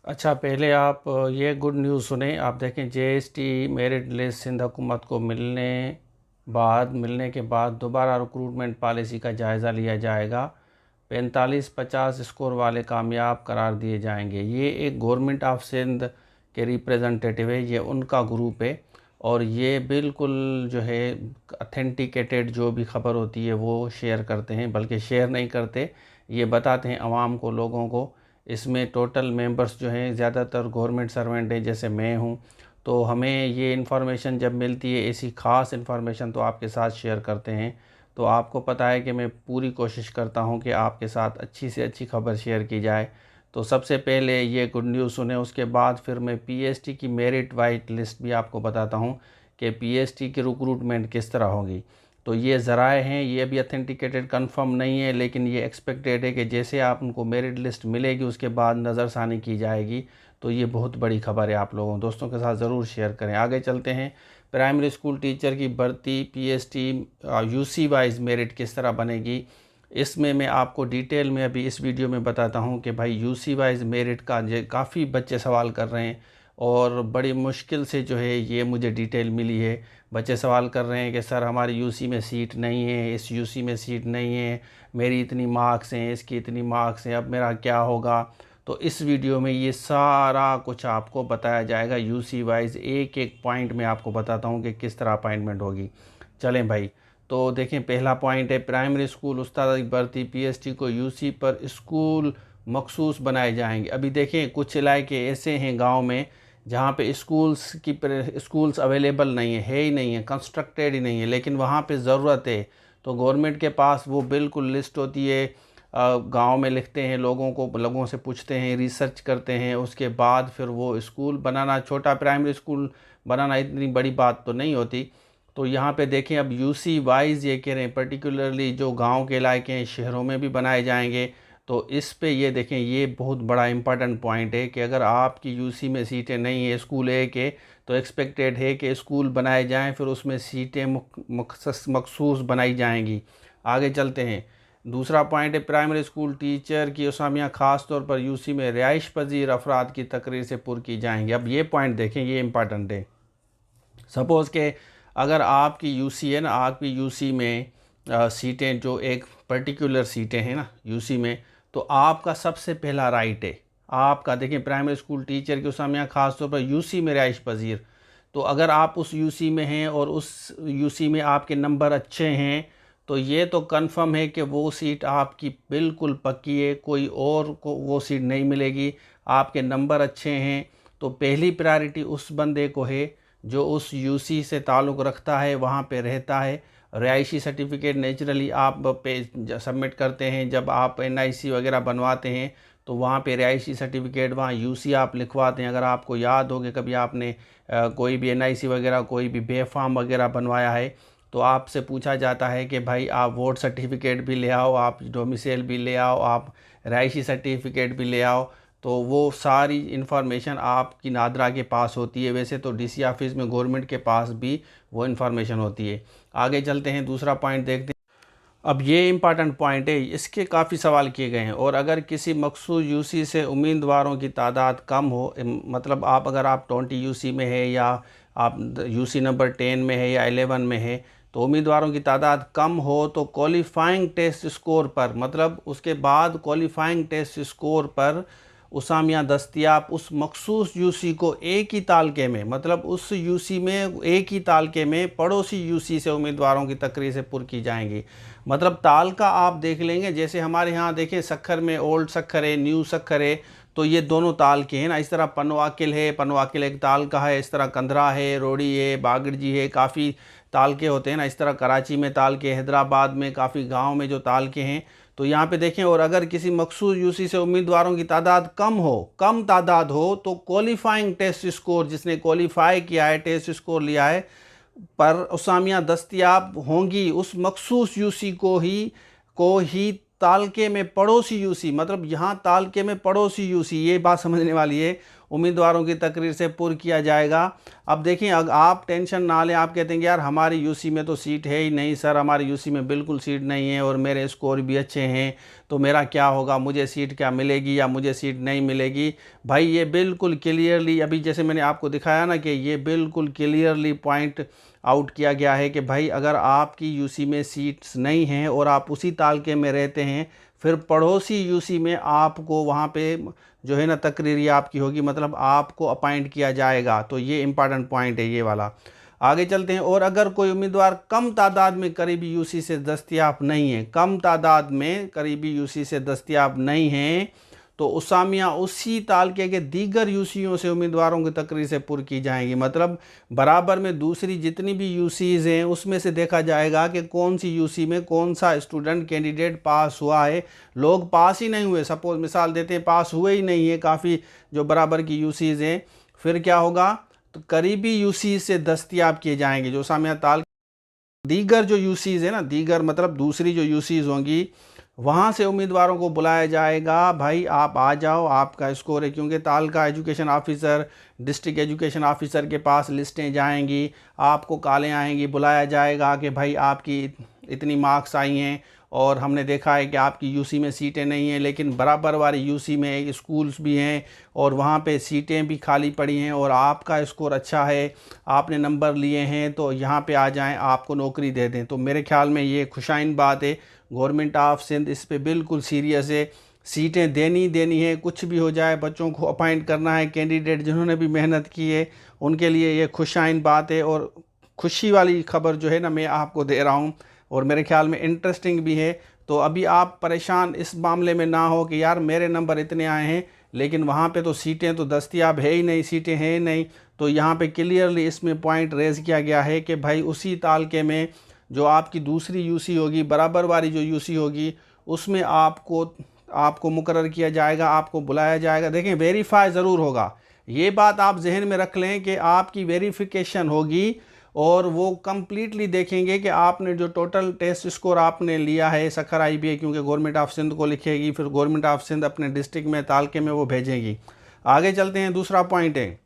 अच्छा, पहले आप ये गुड न्यूज़ सुने। आप देखें, जीएसटी मेरिट लिस्ट सिंध हुकूमत को मिलने के बाद दोबारा रिक्रूटमेंट पॉलिसी का जायज़ा लिया जाएगा। 45-50 स्कोर वाले कामयाब करार दिए जाएंगे। ये एक गवर्नमेंट ऑफ सिंध के रिप्रेजेंटेटिव है, ये उनका ग्रुप है और ये बिल्कुल जो है अथेंटिकेटेड जो भी ख़बर होती है वो शेयर करते हैं, बल्कि शेयर नहीं करते, ये बताते हैं आवाम को, लोगों को। इसमें टोटल मेंबर्स जो हैं ज़्यादातर गवर्नमेंट सर्वेंट हैं, जैसे मैं हूँ। तो हमें ये इन्फॉर्मेशन जब मिलती है, ऐसी ख़ास इन्फॉर्मेशन, तो आपके साथ शेयर करते हैं। तो आपको पता है कि मैं पूरी कोशिश करता हूँ कि आपके साथ अच्छी से अच्छी खबर शेयर की जाए। तो सबसे पहले ये गुड न्यूज़ सुने, उसके बाद फिर मैं पीएसटी की मेरिट वाइट लिस्ट भी आपको बताता हूँ कि पीएसटी की रिक्रूटमेंट किस तरह होगी। तो ये ज़राए हैं, ये अभी अथेंटिकेटेड कंफर्म नहीं है, लेकिन ये एक्सपेक्टेड है कि जैसे आप उनको मेरिट लिस्ट मिलेगी उसके बाद नज़रसानी की जाएगी। तो ये बहुत बड़ी खबर है, आप लोगों दोस्तों के साथ ज़रूर शेयर करें। आगे चलते हैं। प्राइमरी स्कूल टीचर की भर्ती पीएसटी यूसी वाइज मेरिट किस तरह बनेगी, इसमें मैं आपको डिटेल में अभी इस वीडियो में बताता हूं कि भाई यूसी वाइज मेरिट का काफ़ी बच्चे सवाल कर रहे हैं और बड़ी मुश्किल से जो है ये मुझे डिटेल मिली है। बच्चे सवाल कर रहे हैं कि सर हमारी यूसी में सीट नहीं है, इस यूसी में सीट नहीं है, मेरी इतनी मार्क्स हैं, इसकी इतनी मार्क्स हैं, अब मेरा क्या होगा। तो इस वीडियो में ये सारा कुछ आपको बताया जाएगा, यूसी वाइज एक एक पॉइंट में आपको बताता हूँ कि किस तरह अपॉइंटमेंट होगी। चलें भाई, तो देखें, पहला पॉइंट है प्राइमरी स्कूल उस्ताद की भर्ती पीएसटी को यूसी पर स्कूल मखसूस बनाए जाएंगे। अभी देखें, कुछ इलाके ऐसे हैं गांव में जहाँ पे स्कूल्स अवेलेबल नहीं है ही नहीं है, कंस्ट्रक्टेड ही नहीं है, लेकिन वहाँ पे ज़रूरत है। तो गवर्नमेंट के पास वो बिल्कुल लिस्ट होती है, गांव में लिखते हैं, लोगों से पूछते हैं, रिसर्च करते हैं, उसके बाद फिर वो स्कूल बनाना, छोटा प्राइमरी स्कूल बनाना इतनी बड़ी बात तो नहीं होती। तो यहाँ पे देखें, अब यूसी वाइज ये कह रहे हैं पर्टिकुलरली जो गांव के इलाके हैं, शहरों में भी बनाए जाएंगे। तो इस पे ये देखें, ये बहुत बड़ा इंपॉर्टेंट पॉइंट है कि अगर आपकी यूसी में सीटें नहीं है स्कूल ए के, तो एक्सपेक्टेड है कि स्कूल बनाए जाएं, फिर उसमें सीटें मखसूस बनाई जाएंगी। आगे चलते हैं। दूसरा पॉइंट है प्राइमरी स्कूल टीचर की असामियाँ ख़ास तौर पर यूसी में रिहाइश पजीर अफराद की तकरीर से पुर की जाएंगी। अब ये पॉइंट देखें, ये इंपॉर्टेंट है। सपोज़ के अगर आपकी यूसी है ना, आपकी यूसी में सीटें जो एक पर्टिकुलर सीटें हैं ना यूसी में, तो आपका सबसे पहला राइट है, आपका देखें प्राइमरी स्कूल टीचर की असामियाँ ख़ास तौर पर यूसी में रिहाइश पजीर। तो अगर आप उस यूसी में हैं और उस यूसी में आपके नंबर अच्छे हैं, तो ये तो कंफर्म है कि वो सीट आपकी बिल्कुल पक्की है, कोई और को वो सीट नहीं मिलेगी। आपके नंबर अच्छे हैं तो पहली प्रायोरिटी उस बंदे को है जो उस यूसी से ताल्लुक़ रखता है, वहाँ पे रहता है। रिहायशी सर्टिफिकेट नेचुरली आप पे सबमिट करते हैं, जब आप एनआईसी वगैरह बनवाते हैं तो वहाँ पे रिहायशी सर्टिफिकेट, वहाँ यूसी आप लिखवाते हैं। अगर आपको याद हो कि कभी आपने कोई भी एनआईसी वगैरह, कोई भी बे फॉर्म वगैरह बनवाया है, तो आपसे पूछा जाता है कि भाई आप वोट सर्टिफिकेट भी ले आओ, आप डोमिसाइल भी ले आओ, आप रिहायशी सर्टिफिकेट भी ले आओ। तो वो सारी इन्फॉर्मेशन आपकी नादरा के पास होती है। वैसे तो डीसी ऑफिस में गवर्नमेंट के पास भी वो इन्फॉर्मेशन होती है। आगे चलते हैं, दूसरा पॉइंट देखते हैं। अब ये इम्पॉर्टेंट पॉइंट है, इसके काफ़ी सवाल किए गए हैं। और अगर किसी मखसूस यूसी से उम्मीदवारों की तादाद कम हो, मतलब अगर आप 20 यूसी में है या आप यूसी नंबर 10 में है या 11 में है, तो उम्मीदवारों की तादाद कम हो तो क्वालिफाइंग टेस्ट स्कोर पर, मतलब उसके बाद क्वालिफाइंग टेस्ट स्कोर पर उसामियाँ दस्तियाब उस मखसूस यूसी को एक ही तालके में, मतलब उस यूसी में एक ही तालके में पड़ोसी यूसी से उम्मीदवारों की तकरीर से पुर की जाएंगी। मतलब तालका आप देख लेंगे, जैसे हमारे यहाँ देखें सखर में ओल्ड सखर है, न्यू सखर है, तो ये दोनों ताल के हैं ना। इस तरह पनवाकिल है, पनवाकिल एक ताल का है। इस तरह कंदरा है, रोड़ी है, बागड़जी है, काफ़ी ताल के होते हैं ना। इस तरह कराची में ताल के, हैदराबाद में काफ़ी गांव में जो ताल के हैं। तो यहाँ पे देखें, और अगर किसी मखसूस यूसी से उम्मीदवारों की तादाद कम तादाद हो, तो क्वालिफाइंग टेस्ट स्कोर, जिसने क्वालिफाई किया है, टेस्ट स्कोर लिया है, पर असामियाँ दस्तयाब होंगी उस मखसूस यूसी को ही तालके में पड़ोसी यूसी, मतलब यहाँ तालके में पड़ोसी यूसी, ये बात समझने वाली है। उम्मीदवारों की तकरीर से पुर किया जाएगा। अब देखिए, अगर आप टेंशन ना लें, आप कहते हैं कि यार हमारी यूसी में तो सीट है ही नहीं सर, हमारी यूसी में बिल्कुल सीट नहीं है और मेरे स्कोर भी अच्छे हैं, तो मेरा क्या होगा, मुझे सीट क्या मिलेगी या मुझे सीट नहीं मिलेगी। भाई ये बिल्कुल क्लियरली, अभी जैसे मैंने आपको दिखाया ना कि ये बिल्कुल क्लियरली पॉइंट आउट किया गया है कि भाई अगर आपकी यूसी में सीट्स नहीं हैं और आप उसी तालके में रहते हैं, फिर पड़ोसी यूसी में आपको वहाँ पे जो है ना तकरीरी आपकी होगी, मतलब आपको अपॉइंट किया जाएगा। तो ये इंपॉर्टेंट पॉइंट है ये वाला। आगे चलते हैं। और अगर कोई उम्मीदवार कम तादाद में करीबी यूसी से दस्तयाब नहीं है, कम तादाद में करीबी यूसी से दस्तयाब नहीं है, तो उसामिया उसी तालके के दीगर यूसीओं से उम्मीदवारों की तकरीर से पुर की जाएंगी। मतलब बराबर में दूसरी जितनी भी यूसीज़ हैं उसमें से देखा जाएगा कि कौन सी यूसी में कौन सा स्टूडेंट कैंडिडेट पास हुआ है। लोग पास ही नहीं हुए, सपोज मिसाल देते हैं पास हुए ही नहीं है काफ़ी जो बराबर की यूसीज़ हैं, फिर क्या होगा, तो करीबी यूसी से दस्तयाब किए जाएंगे जो उसामिया ताल दीगर जो यूसीज़ है ना, दीगर मतलब दूसरी जो यूसीज़ होंगी वहाँ से उम्मीदवारों को बुलाया जाएगा। भाई आप आ जाओ, आपका स्कोर है, क्योंकि taluka education officer, district education officer के पास लिस्टें जाएंगी, आपको कॉलें आएंगी, बुलाया जाएगा कि भाई आपकी इतनी मार्क्स आई हैं और हमने देखा है कि आपकी यूसी में सीटें नहीं हैं, लेकिन बराबर वाली यूसी में स्कूल्स भी हैं और वहाँ पे सीटें भी खाली पड़ी हैं और आपका स्कोर अच्छा है, आपने नंबर लिए हैं, तो यहाँ पे आ जाएं, आपको नौकरी दे दें। तो मेरे ख्याल में ये खुशाइन बात है। गवर्नमेंट ऑफ सिंध इस पे बिल्कुल सीरियस है। सीटें देनी है, कुछ भी हो जाए, बच्चों को अपॉइंट करना है। कैंडिडेट जिन्होंने भी मेहनत की है उनके लिए ये खुशाइन बात है और खुशी वाली खबर जो है ना मैं आपको दे रहा हूँ, और मेरे ख्याल में इंटरेस्टिंग भी है। तो अभी आप परेशान इस मामले में ना हो कि यार मेरे नंबर इतने आए हैं लेकिन वहाँ पे तो सीटें तो दस्तयाब है ही नहीं, सीटें हैं ही नहीं। तो यहाँ पे क्लियरली इसमें पॉइंट रेज़ किया गया है कि भाई उसी तालके में जो आपकी दूसरी यूसी होगी, बराबर वाली जो यूसी होगी, उसमें आपको मुकर्रर किया जाएगा, आपको बुलाया जाएगा। देखें, वेरीफाई ज़रूर होगा, ये बात आप जहन में रख लें कि आपकी वेरिफिकेशन होगी और वो कम्प्लीटली देखेंगे कि आपने जो टोटल टेस्ट स्कोर आपने लिया है सखर IBA, क्योंकि गवर्नमेंट ऑफ सिंध को लिखेगी, फिर गवर्नमेंट ऑफ सिंध अपने डिस्ट्रिक्ट में तालके में वो भेजेगी। आगे चलते हैं। दूसरा पॉइंट है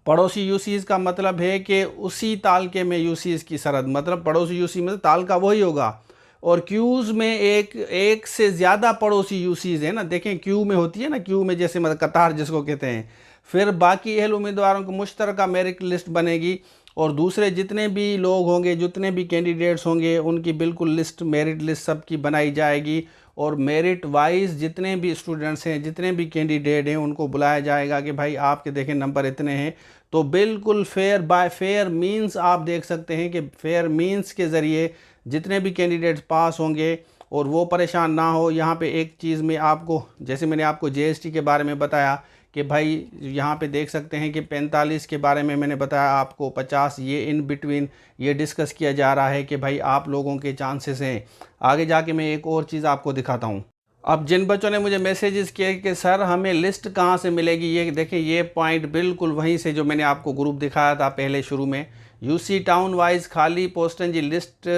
पड़ोसी यूसीज़ का मतलब है कि उसी तालके में यूसीज़ की सरहद, मतलब पड़ोसी यूसी में तालका वही होगा और क्यूज़ में एक से ज़्यादा पड़ोसी यूसीज़ है ना। देखें क्यू में होती है ना, क्यू में जैसे मतलब कतार जिसको कहते हैं, फिर बाकी अहल उम्मीदवारों को मुश्तरका मेरिट लिस्ट बनेगी और दूसरे जितने भी लोग होंगे, जितने भी कैंडिडेट्स होंगे, उनकी बिल्कुल लिस्ट, मेरिट लिस्ट सबकी बनाई जाएगी और मेरिट वाइज जितने भी स्टूडेंट्स हैं, जितने भी कैंडिडेट हैं, उनको बुलाया जाएगा कि भाई आपके देखें नंबर इतने हैं। तो बिल्कुल फेयर बाय फेयर मींस आप देख सकते हैं कि फेयर मींस के ज़रिए जितने भी कैंडिडेट्स पास होंगे और वो परेशान ना हो। यहाँ पे एक चीज़ में आपको, जैसे मैंने आपको JST के बारे में बताया कि भाई यहाँ पे देख सकते हैं कि 45 के बारे में मैंने बताया आपको, 50 ये इन बिटवीन ये डिस्कस किया जा रहा है कि भाई आप लोगों के चांसेस हैं। आगे जाके मैं एक और चीज़ आपको दिखाता हूँ। अब जिन बच्चों ने मुझे मैसेजेस किए कि सर हमें लिस्ट कहाँ से मिलेगी, ये देखें, ये पॉइंट बिल्कुल वहीं से जो मैंने आपको ग्रुप दिखाया था पहले शुरू में, यूसी टाउन वाइज खाली पोस्टन जी लिस्ट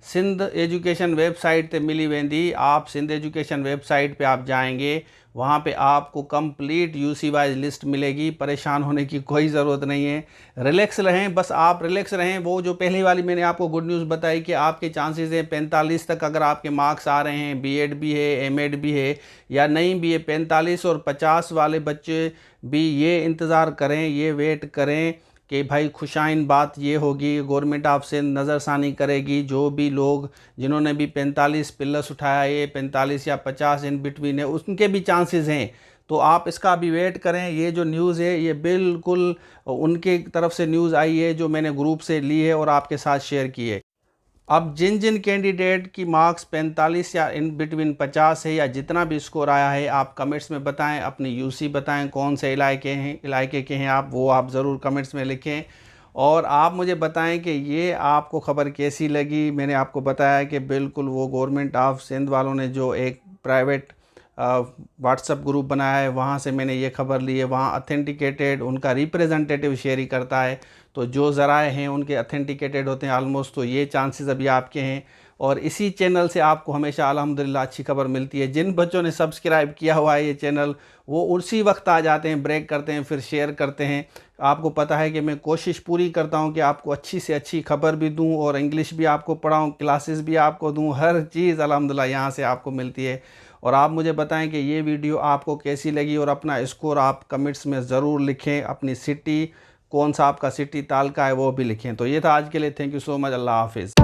सिंध एजुकेशन वेबसाइट पे मिली वेंदी। आप सिंध एजुकेशन वेबसाइट पे आप जाएंगे, वहाँ पे आपको कंप्लीट यूसी वाइज लिस्ट मिलेगी। परेशान होने की कोई ज़रूरत नहीं है, रिलैक्स रहें, बस आप रिलैक्स रहें। वो जो पहली वाली मैंने आपको गुड न्यूज़ बताई कि आपके चांसेस हैं 45 तक, अगर आपके मार्क्स आ रहे हैं, बीएड भी है, एमएड भी है या नहीं भी है, 45 और 50 वाले बच्चे भी ये इंतज़ार करें, ये वेट करें कि भाई खुशाइन बात ये होगी, गवर्नमेंट ऑफ सिंध नज़रसानी करेगी। जो भी लोग जिन्होंने भी 45 प्लस उठाया, ये 45 या 50 इन बिटवीन है, उनके भी चांसेस हैं। तो आप इसका भी वेट करें। ये जो न्यूज़ है ये बिल्कुल उनके तरफ से न्यूज़ आई है जो मैंने ग्रुप से ली है और आपके साथ शेयर की है। अब जिन जिन कैंडिडेट की मार्क्स 45 या इन बिटवीन 50 है या जितना भी स्कोर आया है, आप कमेंट्स में बताएं, अपनी यूसी बताएं, कौन से इलाके के हैं आप, वो आप ज़रूर कमेंट्स में लिखें। और आप मुझे बताएं कि ये आपको ख़बर कैसी लगी। मैंने आपको बताया कि बिल्कुल वो गवर्नमेंट ऑफ सिंध वालों ने जो एक प्राइवेट व्हाट्सएप ग्रुप बनाया है, वहाँ से मैंने ये खबर ली है। वहाँ अथेंटिकेटेड उनका रिप्रेजेंटेटिव शेयर ही करता है, तो जो ज़राए हैं उनके अथेंटिकेटेड होते हैं ऑलमोस्ट। तो ये चांसेस अभी आपके हैं। और इसी चैनल से आपको हमेशा अल्हम्दुलिल्लाह अच्छी खबर मिलती है। जिन बच्चों ने सब्सक्राइब किया हुआ है ये चैनल, वो उसी वक्त आ जाते हैं, ब्रेक करते हैं, फिर शेयर करते हैं। आपको पता है कि मैं कोशिश पूरी करता हूं कि आपको अच्छी से अच्छी खबर भी दूं और इंग्लिश भी आपको पढ़ाऊं, क्लासेस भी आपको दूं, हर चीज़ अल्हम्दुलिल्लाह यहाँ से आपको मिलती है। और आप मुझे बताएं कि ये वीडियो आपको कैसी लगी और अपना स्कोर आप कमेंट्स में ज़रूर लिखें। अपनी सिटी, कौन सा आपका सिटी तालका है, वो भी लिखें। तो ये था आज के लिए। Thank you so much. अल्लाह हाफिज़।